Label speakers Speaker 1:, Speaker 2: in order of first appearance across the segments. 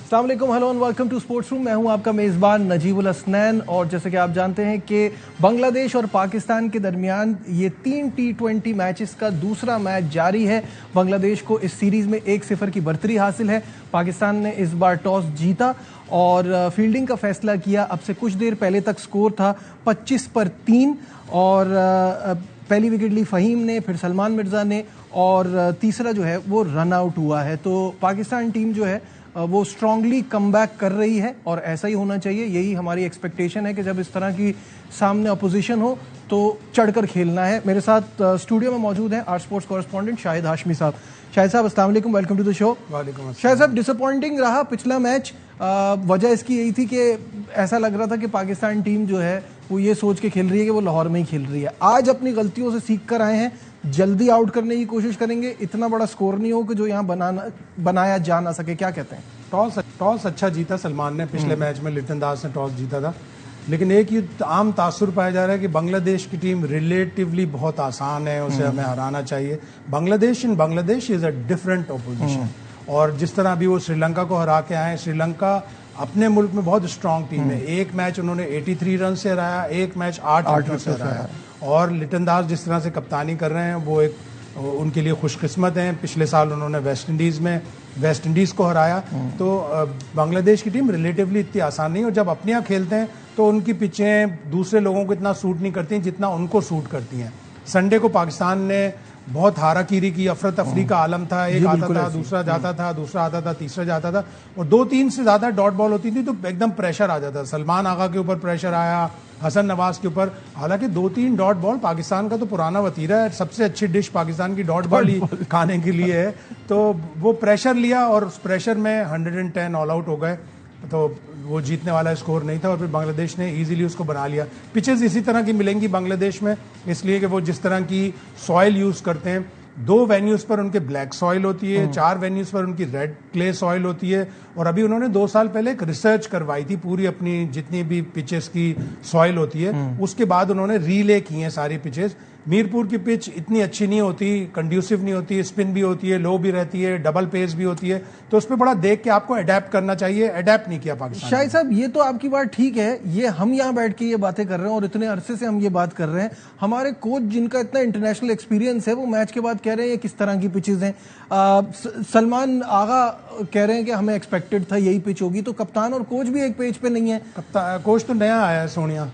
Speaker 1: अस्सलाम वालेकुम, hello and welcome to sports room. मैं हूं आपका मेज़बान नजीबुल हसनैन और जैसे कि आप जानते हैं कि बांग्लादेश और पाकिस्तान के दरमियान ये 3 T20 मैचेस का दूसरा मैच जारी है। बांग्लादेश को इस सीरीज़ में 1-0 की बढ़तरी हासिल है। पाकिस्तान ने इस बार टॉस जीता और फील्डिंग का फैसला किया। अब से कुछ देर पहले तक स्कोर था 25 पर 3 और पहली विकेट ली फ़हीम ने, फिर सलमान मिर्ज़ा ने और तीसरा जो है वो रन आउट हुआ है। तो पाकिस्तान टीम जो है वो स्ट्रांगली कमबैक कर रही है और ऐसा ही होना चाहिए। यही हमारी एक्सपेक्टेशन है कि जब इस तरह की सामने अपोजिशन हो तो चढ़कर खेलना है। मेरे साथ स्टूडियो में मौजूद हैं our sports correspondent Shahid Hashmi साहब। शाहिद साहब अस्सलाम वालेकुम, वेलकम टू द शो।
Speaker 2: वालेकुम अस्सलाम।
Speaker 1: शाहिद साहब, डिसअपॉइंटिंग रहा पिछला मैच। वजह इसकी यही थी कि ऐसा लग रहा था कि पाकिस्तान टीम जो है वो ये सोच के खेल रही है कि वो लाहौर में ही खेल रही है। आज अपनी गलतियों से सीख कर आए हैं, जल्दी आउट करने की कोशिश करेंगे, इतना बड़ा स्कोर नहीं हो कि जो यहाँ बनाया जा ना सके। क्या कहते हैं?
Speaker 2: टॉस अच्छा जीता सलमान ने। पिछले मैच में लिटन दास ने टॉस जीता था, लेकिन एक ही आम तासुर पाया जा रहा है कि बांग्लादेश की टीम रिलेटिवली बहुत आसान है, उसे हमें हराना चाहिए। Bangladesh is a different opposition. और जिस तरह अभी वो श्रीलंका को हरा के आए, श्रीलंका अपने मुल्क में बहुत स्ट्रांग टीम है। एक मैच उन्होंने 83 रन से हराया, एक मैच 8 रन से हराया। और लिटन दास जिस तरह से कप्तानी कर रहे हैं वो एक उनके लिए खुशकिस्मत हैं। पिछले साल उन्होंने वेस्ट इंडीज़ को हराया। तो बांग्लादेश की टीम रिलेटिवली इतनी आसान नहीं, और जब अपने यहाँ खेलते हैं तो उनकी पिचें दूसरे लोगों को इतना सूट नहीं करती जितना उनको सूट करती हैं। संडे को पाकिस्तान ने बहुत हाराकीरी की, अफरा तफरी का आलम था। एक आता था, दूसरा जाता था, दूसरा आता था, तीसरा जाता था, और 2-3 से ज़्यादा डॉट बॉल होती थी तो एकदम प्रेशर आ जाता। सलमान आगा के ऊपर प्रेशर आया, हसन नवाज के ऊपर। हालांकि 2-3 डॉट बॉल पाकिस्तान का तो पुराना वतीरा है, सबसे अच्छी डिश पाकिस्तान की डॉट बॉल ही खाने के लिए है। तो वो प्रेशर लिया और उस प्रेशर में 110 ऑल आउट हो गए, तो वो जीतने वाला स्कोर नहीं था और फिर बांग्लादेश ने इजीली उसको बना लिया। पिचेस इसी तरह की मिलेंगी बांग्लादेश में, इसलिए कि वो जिस तरह की सॉइल यूज़ करते हैं, 2 वेन्यूज़ पर उनके ब्लैक सॉइल होती है, 4 वेन्यूज़ पर उनकी रेड क्ले सॉइल होती है। और अभी उन्होंने 2 साल पहले एक रिसर्च करवाई थी पूरी अपनी जितनी भी पिचेस की सॉइल होती है, उसके बाद उन्होंने रीले की हैं सारी पिचेस। मीरपुर की पिच इतनी अच्छी नहीं होती, कंड्यूसिव नहीं होती, स्पिन भी होती है, लो भी रहती है, डबल पेस भी होती है, तो उस पर बड़ा देख के आपको अडेप्ट करना चाहिए। अडेप्ट नहीं किया पाकिस्तान।
Speaker 1: शाहिद साहब, ये तो आपकी बात ठीक है, ये हम यहाँ बैठ के ये बातें कर रहे हैं और इतने अरसे से हम ये बात कर रहे हैं। हमारे कोच जिनका इतना इंटरनेशनल एक्सपीरियंस है वो मैच के बाद कह रहे हैं किस तरह की पिचेस हैं। सलमान आगा कह रहे हैं कि हमें एक्सपेक्टेड था यही पिच होगी। तो कप्तान और कोच भी एक पेज पे नहीं है।
Speaker 2: कोच तो नया आया है, सोनिया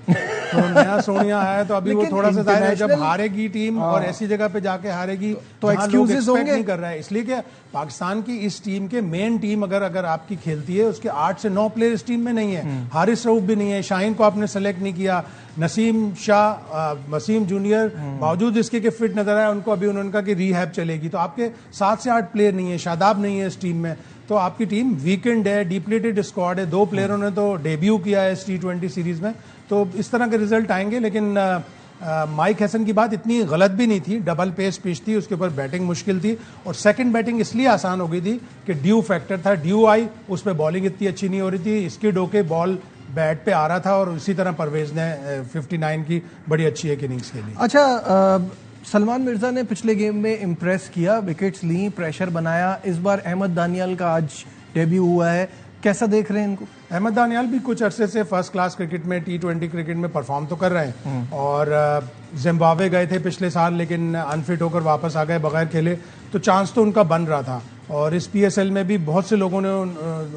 Speaker 2: तो नया सोनिया आया, तो अभी वो थोड़ा सा जाहिर है जब हारेगी टीम और ऐसी जगह पे जाके हारेगी तो एक्सक्यूजेस होंगे नहीं कर रहा है। इसलिए कि पाकिस्तान की इस टीम के मेन टीम अगर आपकी खेलती है, उसके 8 से 9 प्लेयर इस टीम में नहीं है। हारिस रऊफ भी नहीं है, शाहीन को आपने सेलेक्ट नहीं किया, नसीम शाह, वसीम जूनियर बावजूद इसके कि फिट नजर आया उनको, अभी उन्होंने कहा कि रीहैब चलेगी। तो आपके 7 से 8 प्लेयर नहीं है, शादाब नहीं है इस टीम में, तो आपकी टीम वीकेंड है, डिप्लीटेड स्क्वाड है। 2 प्लेयरों ने तो डेब्यू किया है इस T20 सीरीज में, तो इस तरह के रिजल्ट आएंगे। लेकिन माइक हैसन की बात इतनी गलत भी नहीं थी, डबल पेस पिच थी, उसके ऊपर बैटिंग मुश्किल थी और सेकंड बैटिंग इसलिए आसान हो गई थी कि ड्यू फैक्टर था। ड्यू आई, उस पर बॉलिंग इतनी अच्छी नहीं हो रही थी, इसके डोके बॉल बैट पे आ रहा था, और इसी तरह परवेज ने 59 की बड़ी अच्छी एक इनिंग्स खेली।
Speaker 1: अच्छा, सलमान मिर्जा ने पिछले गेम में इम्प्रेस किया, विकेट्स ली, प्रेशर बनाया। इस बार अहमद दानियाल का आज डेब्यू हुआ है, कैसा देख रहे हैं इनको?
Speaker 2: अहमद दानियाल भी कुछ अरसे से फर्स्ट क्लास क्रिकेट में, T20 क्रिकेट में परफॉर्म तो कर रहे हैं, और जिम्बाब्वे गए थे पिछले साल लेकिन अनफिट होकर वापस आ गए बगैर खेले, तो चांस तो उनका बन रहा था। और इस PSL में भी बहुत से लोगों ने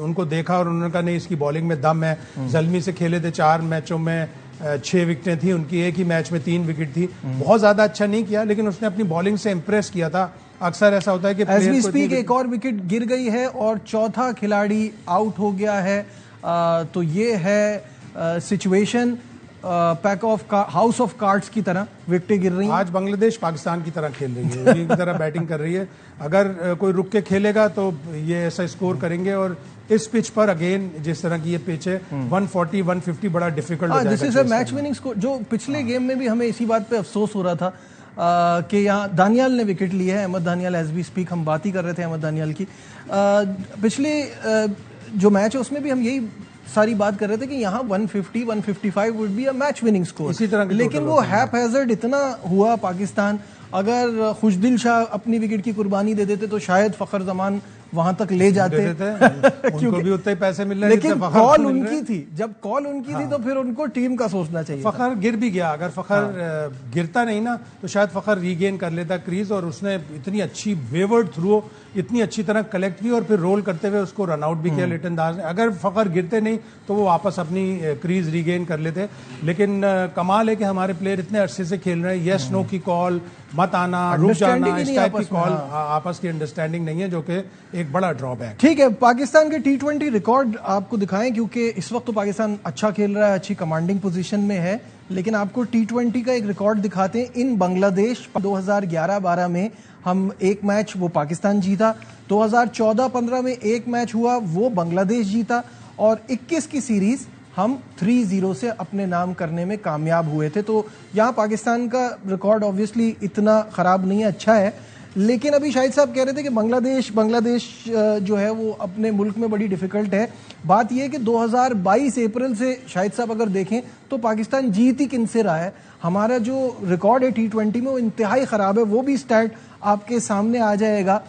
Speaker 2: उनको देखा और उन्होंने कहा नहीं, इसकी बॉलिंग में दम है। जल्मी से खेले थे, 4 मैचों में 6 विकेटें थी उनकी, एक ही मैच में 3 विकेट थी। बहुत ज्यादा अच्छा नहीं किया, लेकिन उसने अपनी बॉलिंग से इंप्रेस किया था। अक्सर ऐसा होता है कि
Speaker 1: एज वी स्पीक एक और विकेट गिर गई है और चौथा खिलाड़ी आउट हो गया है। तो ये है situation, pack of house of cards की तरह विकेटें गिर रही हैं।
Speaker 2: आज बांग्लादेश पाकिस्तान की तरह खेल रही है, उन्हीं की तरह बैटिंग कर रही है। अगर कोई रुक के खेलेगा तो ये ऐसा स्कोर करेंगे, और इस पिच पर अगेन जिस तरह की ये पिच है 140-150 बड़ा डिफिकल्ट हो जाएगा।
Speaker 1: This is a match winning score. जो पिछले गेम में भी हमें इसी बात पे अफसोस हो रहा था कि यहाँ दानियाल ने विकेट ली है, Ahmed Daniyal, as we speak हम बात ही कर रहे थे अहमद दानियाल की। पिछले जो मैच है उसमें भी हम यही सारी बात कर रहे थे कि यहाँ 150-155 would be a match winning score,
Speaker 2: इसी तरह
Speaker 1: लेकिन वो हैप हैजर्ड इतना हुआ पाकिस्तान। अगर खुशदिल शाह अपनी विकेट की कुर्बानी दे देते तो शायद फ़खर जमान वहां तक ले जाते
Speaker 2: उनको भी उतने ही पैसे मिल रहे हैं,
Speaker 1: लेकिन कॉल उनकी थी, जब कॉल उनकी थी तो फिर उनको टीम का सोचना चाहिए।
Speaker 2: फखर गिर भी गया, अगर फखर गिरता नहीं ना तो शायद फखर रीगेन कर लेता क्रीज, और उसने इतनी अच्छी वेवर्ड थ्रू इतनी अच्छी तरह कलेक्ट की और फिर रोल करते हुए उसको रन आउट भी किया लिटन दास ने। अगर फखर गिरते नहीं तो वो वापस अपनी क्रीज रीगेन कर लेते। लेकिन कमाल है कि हमारे प्लेयर इतने अरसे से खेल रहे हैं, यस नो की कॉल, मत आना, रुक जाना, इस टाइप की कॉल, आपस की अंडरस्टैंडिंग नहीं है, जो कि एक बड़ा ड्रॉबैक।
Speaker 1: ठीक है, पाकिस्तान के T20 रिकॉर्ड आपको दिखाएं, क्योंकि इस वक्त तो पाकिस्तान अच्छा खेल रहा है, अच्छी कमांडिंग पोजीशन में है, लेकिन आपको T20 का एक रिकॉर्ड दिखाते हैं। इन बांग्लादेश 2011-12 में हम एक मैच वो पाकिस्तान जीता, 2014-15 में एक मैच हुआ वो बांग्लादेश जीता, और 21 की सीरीज हम 3-0 से अपने नाम करने में कामयाब हुए थे। तो यहाँ पाकिस्तान का रिकॉर्ड ऑब्वियसली इतना खराब नहीं है, अच्छा है। लेकिन अभी शाहिद साहब कह रहे थे कि बांग्लादेश जो है वो अपने मुल्क में बड़ी डिफिकल्ट है। बात यह है कि 2022 अप्रैल से शाहिद साहब अगर देखें तो पाकिस्तान जीत ही किनसे रहा है। हमारा जो रिकॉर्ड है T20 में वो इंतहाई ख़राब है, वो भी स्टैट आपके सामने आ जाएगा।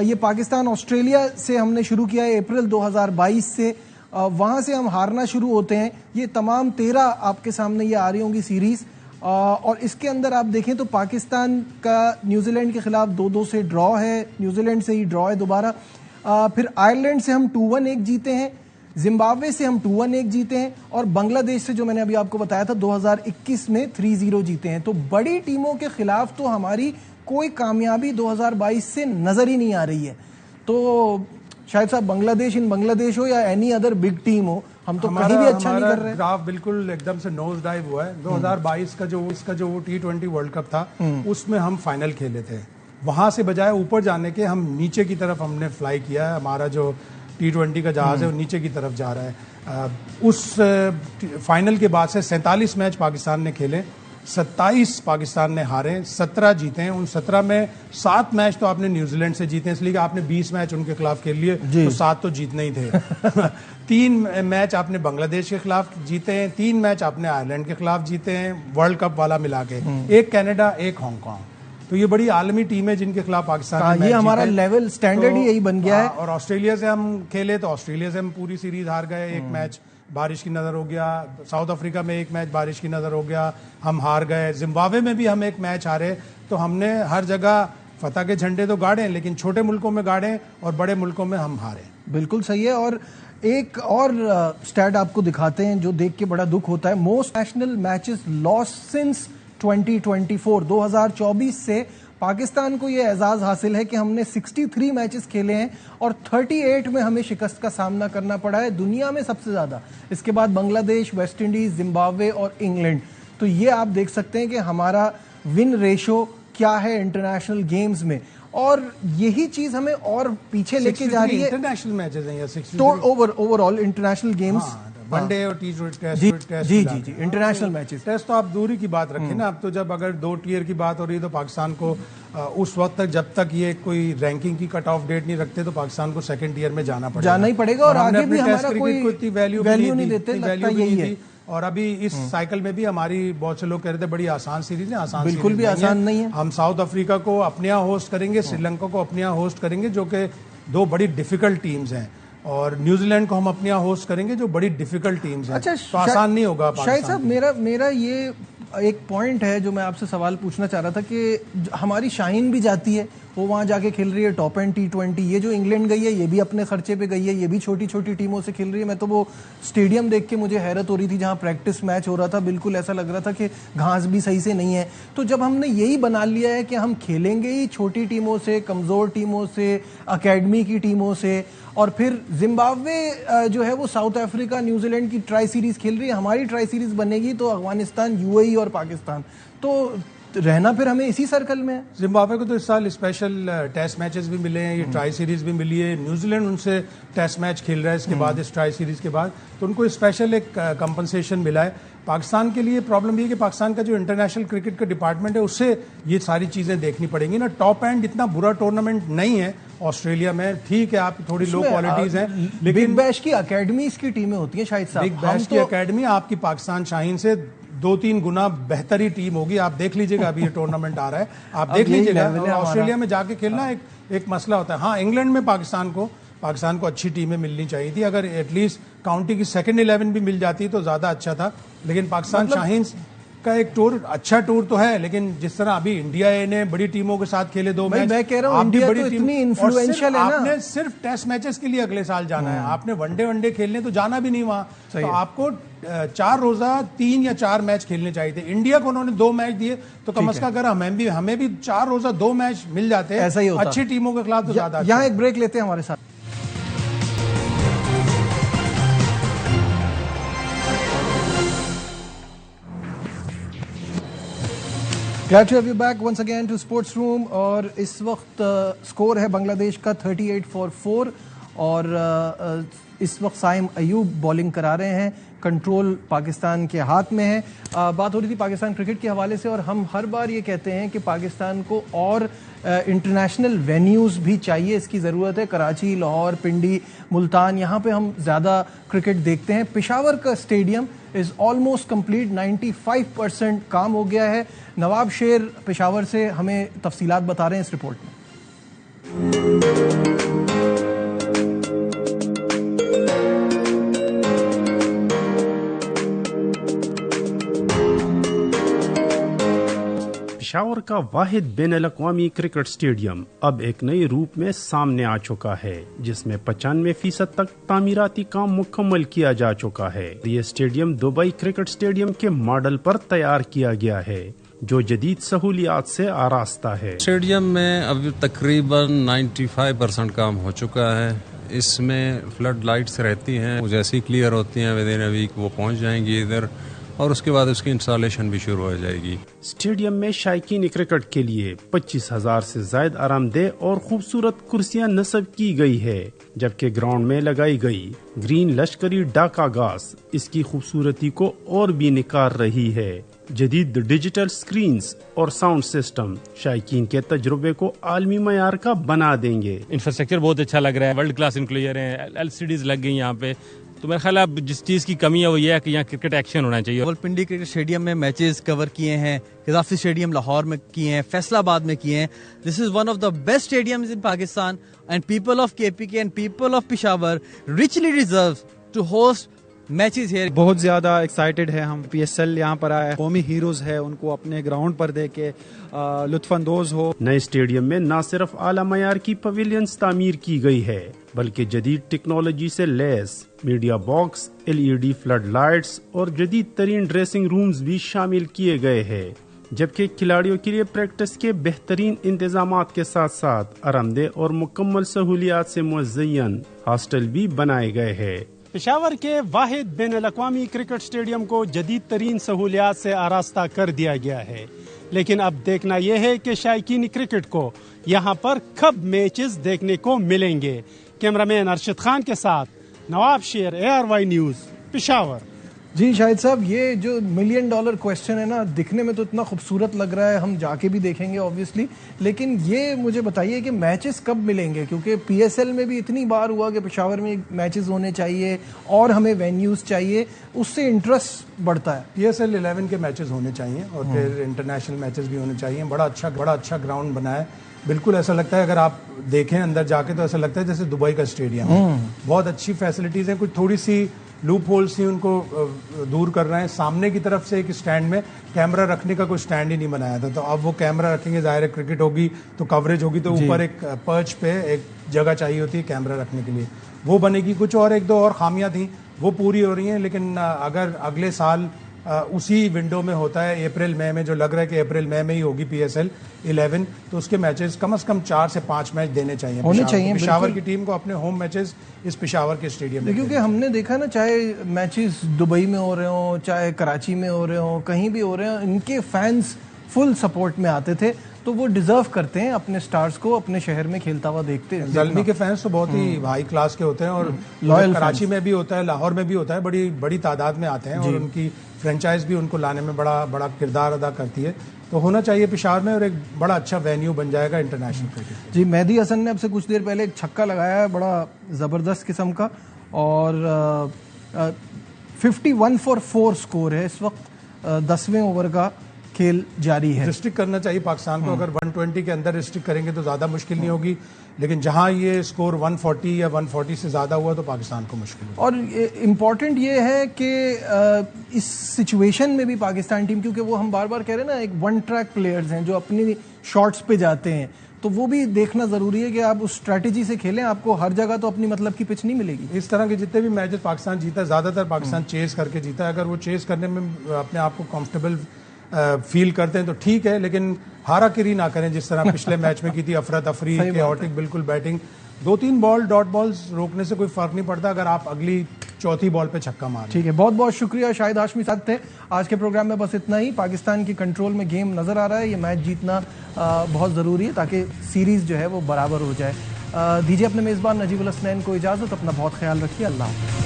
Speaker 1: ये पाकिस्तान ऑस्ट्रेलिया से हमने शुरू किया है अप्रैल 2022 से, वहाँ से हम हारना शुरू होते हैं। ये तमाम 13 आपके सामने ये आ रही होंगी सीरीज़, और इसके अंदर आप देखें तो पाकिस्तान का न्यूजीलैंड के खिलाफ 2-2 से ड्रॉ है, न्यूजीलैंड से ही ड्रॉ है दोबारा, फिर आयरलैंड से हम 2-1 एक जीते हैं, जिम्बाब्वे से हम 2-1 एक जीते हैं, और बांग्लादेश से जो मैंने अभी आपको बताया था 2021 में 3-0 जीते हैं। तो बड़ी टीमों के खिलाफ तो हमारी कोई कामयाबी 2022 से नजर ही नहीं आ रही है। तो शायद साहब बांग्लादेश हो या एनी अदर बिग टीम हो, हम तो कहीं भी अच्छा नहीं कर रहे।
Speaker 2: ग्राफ बिल्कुल एकदम से नोज डाइव हुआ है। 2022 का जो T20 वर्ल्ड कप था उसमें हम फाइनल खेले थे, वहां से बजाय ऊपर जाने के हम नीचे की तरफ हमने फ्लाई किया है। हमारा जो T20 का जहाज है वो नीचे की तरफ जा रहा है। उस फाइनल के बाद से 47 मैच पाकिस्तान ने खेले, 27 पाकिस्तान ने हारे, 17 जीते हैं। उन 17 में 7 मैच तो आपने न्यूजीलैंड से जीते हैं, इसलिए कि आपने 20 मैच उनके खिलाफ खेल लिए, तो 7 तो जीतने ही थे। 3 मैच आपने बांग्लादेश के खिलाफ जीते हैं, 3 मैच आपने आयरलैंड के खिलाफ जीते हैं, वर्ल्ड कप वाला मिला के, एक कनाडा, एक हांगकांग। तो ये बड़ी आलमी टीम है जिनके खिलाफ पाकिस्तान
Speaker 1: ये हमारा लेवल स्टैंडर्ड ही यही बन गया है।
Speaker 2: और ऑस्ट्रेलिया से हम खेले तो ऑस्ट्रेलिया से हम पूरी सीरीज हार गए, एक मैच बारिश की नजर हो गया, साउथ अफ्रीका में एक मैच बारिश की नजर हो गया, हम हार गए, जिम्बाब्वे में भी हम एक मैच हारे। तो हमने हर जगह फतह के झंडे तो गाड़े, लेकिन छोटे मुल्कों में गाड़े और बड़े मुल्कों में हम हारे।
Speaker 1: बिल्कुल सही है। और एक और स्टैट आपको दिखाते हैं जो देख के बड़ा दुख होता है। Most national matches loss since 2024 से पाकिस्तान को यह एजाज हासिल है कि हमने 63 मैचेस खेले हैं और 38 में हमें शिकस्त का सामना करना पड़ा है, दुनिया में सबसे ज्यादा। इसके बाद बांग्लादेश, वेस्ट इंडीज, जिम्बाब्वे और इंग्लैंड। तो ये आप देख सकते हैं कि हमारा विन रेशो क्या है इंटरनेशनल गेम्स में, और यही चीज हमें और पीछे लेके जा रही है।
Speaker 2: इंटरनेशनल मैचेस हैं या 63
Speaker 1: तो ओवरऑल इंटरनेशनल गेम्स,
Speaker 2: वनडे और टेस्ट
Speaker 1: जी इंटरनेशनल मैचेस।
Speaker 2: टेस्ट तो आप दूरी की बात रखें ना, अब तो जब अगर 2 टीयर की बात हो रही है तो पाकिस्तान को उस वक्त तक, जब तक ये कोई रैंकिंग की कट ऑफ डेट नहीं रखते, तो पाकिस्तान को सेकंड टीयर में जाना पड़ेगा
Speaker 1: और आगे भी हमारा कोई
Speaker 2: इतनी वैल्यू नहीं देते, लगता यही है। और अभी इस साइकिल में भी हमारी बहुत से लोग कह रहे थे बड़ी आसान सीरीज है, आसान
Speaker 1: बिल्कुल भी आसान नहीं है।
Speaker 2: हम साउथ अफ्रीका को अपने यहाँ होस्ट करेंगे, श्रीलंका को अपने यहाँ होस्ट करेंगे, जो कि 2 बड़ी डिफिकल्ट टीम्स हैं, और न्यूजीलैंड को हम अपने यहाँ होस्ट करेंगे, जो बड़ी डिफिकल्ट टीम्स हैं। अच्छा, तो आसान नहीं होगा।
Speaker 1: शायद साहब मेरा ये एक पॉइंट है जो मैं आपसे सवाल पूछना चाह रहा था कि हमारी शाहीन भी जाती है, वो वहाँ जाके खेल रही है टॉप एंड T20। ये जो इंग्लैंड गई है ये भी अपने खर्चे पे गई है, ये भी छोटी छोटी टीमों से खेल रही है। मैं तो वो स्टेडियम देख के मुझे हैरत हो रही थी जहाँ प्रैक्टिस मैच हो रहा था, बिल्कुल ऐसा लग रहा था कि घास भी सही से नहीं है। तो जब हमने यही बना लिया है कि हम खेलेंगे ही छोटी टीमों से, कमज़ोर टीमों से, अकेडमी की टीमों से, और फिर जिम्बाब्वे जो है वो साउथ अफ्रीका, न्यूजीलैंड की ट्राई सीरीज खेल रही है, हमारी ट्राई सीरीज बनेगी तो अफगानिस्तान, UAE और पाकिस्तान। तो रहना फिर हमें इसी सर्कल में है।
Speaker 2: जिम्बाब्वे को तो इस साल स्पेशल टेस्ट मैचेस भी मिले हैं, ये ट्राई सीरीज भी मिली है, न्यूजीलैंड उनसे टेस्ट मैच खेल रहा है इसके बाद, इस ट्राई सीरीज के बाद, तो उनको स्पेशल एक कंपनसेशन मिला है। पाकिस्तान के लिए प्रॉब्लम ये है कि पाकिस्तान का जो इंटरनेशनल क्रिकेट का डिपार्टमेंट है उससे ये सारी चीजें देखनी पड़ेंगी ना। टॉप एंड इतना बुरा टूर्नामेंट नहीं है ऑस्ट्रेलिया में, ठीक है आप थोड़ी लो क्वालिटीज हैं, लेकिन
Speaker 1: बिग बैश की अकेडमीज की टीमें होती हैं शायद साहब।
Speaker 2: बिग बैश की अकेडमी आपकी पाकिस्तान शाहीन से 2-3 गुना बेहतरी टीम होगी। आप देख लीजिएगा, अभी ये टूर्नामेंट आ रहा है, आप देख लीजिएगा। ऑस्ट्रेलिया में जाके खेलना एक मसला होता है। हाँ, इंग्लैंड में पाकिस्तान को अच्छी टीमें मिलनी चाहिए थी। अगर एटलीस्ट काउंटी की सेकंड 11 भी मिल जाती तो ज्यादा अच्छा था। लेकिन पाकिस्तान शाहीन्स का एक टूर, अच्छा टूर तो है, लेकिन जिस तरह अभी इंडिया ने बड़ी टीमों के साथ खेले 2 मैच,
Speaker 1: मैं कह रहा हूं इंडिया तो इतनी इन्फ्लुएंशियल है ना।
Speaker 2: आपने सिर्फ टेस्ट मैचेस के लिए अगले साल जाना है, आपने वनडे खेलने तो जाना भी नहीं वहां। तो आपको 4 रोजा 3 या 4 मैच खेलने चाहिए थे। इंडिया को उन्होंने 2 मैच दिए, तो कम से कम अगर हमें भी 4 रोजा 2 मैच मिल जाते
Speaker 1: ऐसा ही होता।
Speaker 2: अच्छी टीमों के खिलाफ तो ज्यादा।
Speaker 1: यहाँ एक ब्रेक लेते हैं हमारे साथ। Glad to have you back once again to Sports Room। और इस वक्त स्कोर है बांग्लादेश का 38 for 4 और इस वक्त साइम अयूब बॉलिंग करा रहे हैं। कंट्रोल पाकिस्तान के हाथ में है। बात हो रही थी पाकिस्तान क्रिकेट के हवाले से और हम हर बार ये कहते हैं कि पाकिस्तान को और इंटरनेशनल वेन्यूज़ भी चाहिए, इसकी ज़रूरत है। कराची, लाहौर, पिंडी, मुल्तान, यहाँ पे हम ज़्यादा क्रिकेट देखते हैं। पेशावर का स्टेडियम इज़ ऑलमोस्ट कंप्लीट, 95% काम हो गया है। नवाब शेर पेशावर से हमें तफसीलात बता रहे हैं इस रिपोर्ट में।
Speaker 3: पेशावर का वाहिद बैनुल-अक़वामी क्रिकेट स्टेडियम अब एक नए रूप में सामने आ चुका है, जिसमें 95% तक तामीराती काम मुकम्मल किया जा चुका है। ये स्टेडियम दुबई क्रिकेट स्टेडियम के मॉडल पर तैयार किया गया है, जो जदीद सहूलियात से आरास्ता है।
Speaker 4: स्टेडियम में अभी तकरीबन 95% काम हो चुका है। इसमें फ्लड लाइट्स रहती हैं, जैसी क्लियर होती हैं विद इन अ वीक वो पहुंच जाएंगी इधर, और उसके बाद उसकी इंस्टॉलेशन भी शुरू हो जाएगी।
Speaker 3: स्टेडियम में शायकीन क्रिकेट के लिए 25,000 से ज्यादा आरामदेह और खूबसूरत कुर्सियां नस्ब की गई है, जबकि ग्राउंड में लगाई गई ग्रीन लश्करी डाका घास इसकी खूबसूरती को और भी निखार रही है। जदीद डिजिटल स्क्रीन्स और साउंड सिस्टम शायकीन के तजुर्बे को आलमी मयार का बना देंगे।
Speaker 5: इंफ्रास्ट्रक्चर बहुत अच्छा लग रहा है, वर्ल्ड क्लास इंक्लूजर है, LCDs लग गई यहाँ पे। तो मेरा ख्याल है जिस चीज़ की कमी है वो ये है कि यहाँ क्रिकेट एक्शन होना चाहिए।
Speaker 6: रावलपिंडी क्रिकेट स्टेडियम में मैचेस कवर किए हैं, गद्दाफी स्टेडियम लाहौर में किए हैं, फैसलाबाद में किए हैं। This is one of the best stadiums in Pakistan and people of KPK and people of Peshawar richly deserve to host matches here.
Speaker 7: बहुत ज्यादा एक्साइटेड है हम। PSL यहाँ पर आए, कौमी हीरोज है, उनको अपने ग्राउंड पर देख के लुत्फानंदोज हो।
Speaker 3: नए स्टेडियम में न सिर्फ आला मयार की पवेलियंस तामीर की गई है, बल्कि जदीद टेक्नोलॉजी से लैस media box, LED flood lights और जदीद तरीन ड्रेसिंग रूम्स भी शामिल किए गए हैं, जबकि खिलाड़ियों के लिए प्रैक्टिस के बेहतरीन इंतजामात के साथ साथ आरामदेह और मुकम्मल सहूलियात से मुज़य्यन हॉस्टल भी बनाए गए हैं। पेशावर के वाहिद बैनुल-अक़वामी क्रिकेट स्टेडियम को जदीद तरीन सहूलियात से आरास्ता कर दिया गया है, लेकिन अब देखना यह है कि शायकीन क्रिकेट को यहाँ पर कब मैचेस देखने को मिलेंगे। कैमरामैन अरशद खान के साथ नवाब शेर, ARY न्यूज़, पेशावर।
Speaker 1: जी शाहिद साहब, ये जो $1 मिलियन क्वेश्चन है ना, दिखने में तो इतना खूबसूरत लग रहा है, हम जाके भी देखेंगे ऑब्वियसली, लेकिन ये मुझे बताइए कि मैचेस कब मिलेंगे, क्योंकि PSL में भी इतनी बार हुआ कि पेशावर में मैचेस होने चाहिए और हमें वेन्यूज़ चाहिए, उससे इंटरेस्ट बढ़ता है।
Speaker 2: PSL 11 के मैचेस होने चाहिए और फिर इंटरनेशनल मैचेस भी होने चाहिए। बड़ा अच्छा ग्राउंड बना है, बिल्कुल ऐसा लगता है, अगर आप देखें अंदर जाके तो ऐसा लगता है जैसे दुबई का स्टेडियम है। बहुत अच्छी फैसिलिटीज हैं, कुछ थोड़ी सी लूप होल्स थी, उनको दूर कर रहे हैं। सामने की तरफ से एक स्टैंड में कैमरा रखने का कोई स्टैंड ही नहीं बनाया था, तो अब वो कैमरा रखेंगे। ज़ाहिर है क्रिकेट होगी तो कवरेज होगी, तो ऊपर एक पर्च पे एक जगह चाहिए होती है कैमरा रखने के लिए, वो बनेगी। कुछ और 1-2 और खामियां थी, वो पूरी हो रही हैं, लेकिन अगर अगले साल उसी विंडो में होता है अप्रैल मई में, जो लग रहा है कि अप्रैल मई में ही होगी PSL 11, तो उसके मैचेस कम से कम 4 से 5 मैच देने चाहिए, होने चाहिए पेशावर की टीम को अपने होम मैचेस इस पेशावर के स्टेडियम में।
Speaker 1: क्योंकि हमने देखा ना, चाहे मैचेस दुबई में हो रहे हो, चाहे कराची में हो रहे हो, कहीं भी हो रहे हो, इनके फैंस फुल सपोर्ट में आते थे, तो वो डिजर्व करते हैं अपने स्टार्स को अपने शहर में खेलता हुआ देखते हैं।
Speaker 2: ज़ल्मी के फैंस तो बहुत ही हाई क्लास के होते हैं, और लॉयल कराची में भी होता है, लाहौर में भी होता है, बड़ी तादाद में आते हैं, और उनकी फ्रेंचाइज भी उनको लाने में बड़ा किरदार अदा करती है। तो होना चाहिए पेशावर में, और एक बड़ा अच्छा वेन्यू बन जाएगा इंटरनेशनल क्रिकेट।
Speaker 1: जी, मेहदी हसन ने अब से कुछ देर पहले एक छक्का लगाया है, बड़ा ज़बरदस्त किस्म का, और 51 for 4 स्कोर है इस वक्त 10वें ओवर का। खेल जारी है।
Speaker 2: रिस्ट्रिक्ट करना चाहिए पाकिस्तान को, अगर 120 के अंदर रिस्ट्रिक्ट करेंगे तो ज़्यादा मुश्किल नहीं होगी, लेकिन जहां ये स्कोर 140 या 140 से ज़्यादा हुआ तो पाकिस्तान को मुश्किल होगी।
Speaker 1: और इम्पॉर्टेंट ये है कि इस सिचुएशन में भी पाकिस्तान टीम, क्योंकि वो हम बार बार कह रहे हैं ना, एक वन ट्रैक प्लेयर्स हैं जो अपनी शॉट्स पे जाते हैं, तो वो भी देखना जरूरी है कि आप उस स्ट्रैटेजी से खेलें, आपको हर जगह तो अपनी मतलब की पिच नहीं मिलेगी।
Speaker 2: इस तरह के जितने भी मैचेस पाकिस्तान जीता है, ज़्यादातर पाकिस्तान चेस करके जीता है। अगर वो चेस करने में अपने आप को कंफर्टेबल फील करते हैं तो ठीक है, लेकिन हाराकिरी ना करें जिस तरह पिछले मैच में की थी, अफरा तफरी, केओटिक बिल्कुल बैटिंग, 2-3 बॉल डॉट बॉल्स रोकने से कोई फर्क नहीं पड़ता अगर आप अगली चौथी बॉल पे छक्का मारें।
Speaker 1: ठीक है, बहुत बहुत शुक्रिया। शाहिद हाशमी साथ थे आज के प्रोग्राम में। बस इतना ही। पाकिस्तान की कंट्रोल में गेम नजर आ रहा है, ये मैच जीतना बहुत ज़रूरी है ताकि सीरीज़ जो है वो बराबर हो जाए। दीजिए अपने मेज़बान नजीबुल हसनैन को इजाज़त। अपना बहुत ख्याल रखिए। अल्लाह हाफ़िज़।